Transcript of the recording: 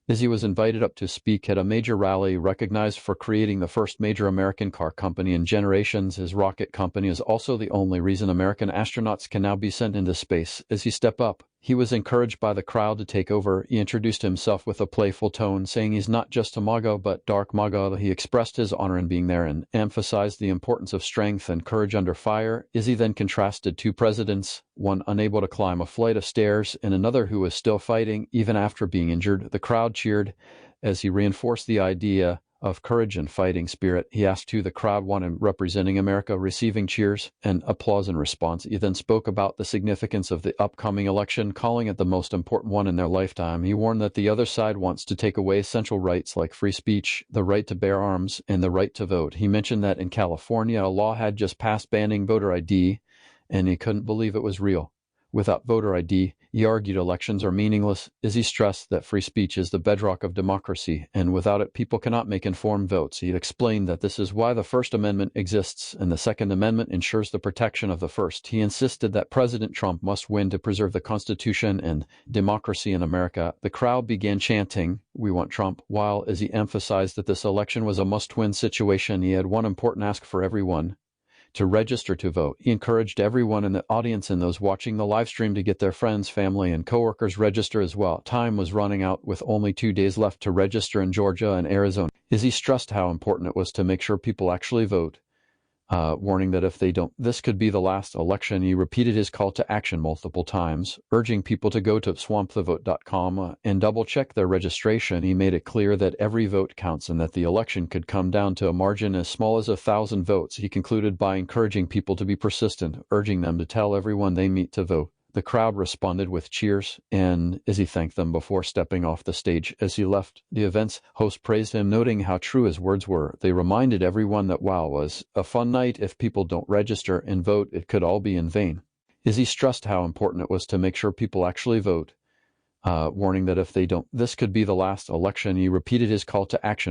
Izzy was invited up to speak at a major rally recognized for creating the first major American car company in generations. His rocket company is also the only reason American astronauts can now be sent into space. As he stepped up, he was encouraged by the crowd to take over. He introduced himself with a playful tone, saying he's not just a MAGA but dark MAGA. He expressed his honor in being there and emphasized the importance of strength and courage under fire. Izzy then contrasted two presidents, one unable to climb a flight of stairs and another who was still fighting even after being injured. The crowd cheered as he reinforced the idea of courage and fighting spirit. He asked who the crowd wanted representing America, receiving cheers and applause in response. He then spoke about the significance of the upcoming election, calling it the most important one in their lifetime. He warned that the other side wants to take away essential rights like free speech, the right to bear arms, and the right to vote. He mentioned that in California, a law had just passed banning voter ID, and he couldn't believe it was real. Without voter ID, he argued elections are meaningless. Izzy stressed that free speech is the bedrock of democracy, and without it, people cannot make informed votes. He explained that this is why the First Amendment exists, and the Second Amendment ensures the protection of the First. He insisted that President Trump must win to preserve the Constitution and democracy in America. The crowd began chanting, "We want Trump," while Izzy emphasized that this election was a must-win situation. He had one important ask for everyone: to register to vote. He encouraged everyone in the audience and those watching the live stream to get their friends, family, and coworkers register as well. Time was running out with only 2 days left to register in Georgia and Arizona. Izzy stressed how important it was to make sure people actually vote, warning that if they don't, this could be the last election. He repeated his call to action multiple times, urging people to go to swampthevote.com and double-check their registration. He made it clear that every vote counts and that the election could come down to a margin as small as 1,000 votes. He concluded by encouraging people to be persistent, urging them to tell everyone they meet to vote. The crowd responded with cheers, and Izzy thanked them before stepping off the stage. As he left, the event's host praised him, noting how true his words were. They reminded everyone that wow, was a fun night. If people don't register and vote, it could all be in vain. Izzy stressed how important it was to make sure people actually vote, warning that if they don't, this could be the last election. He repeated his call to action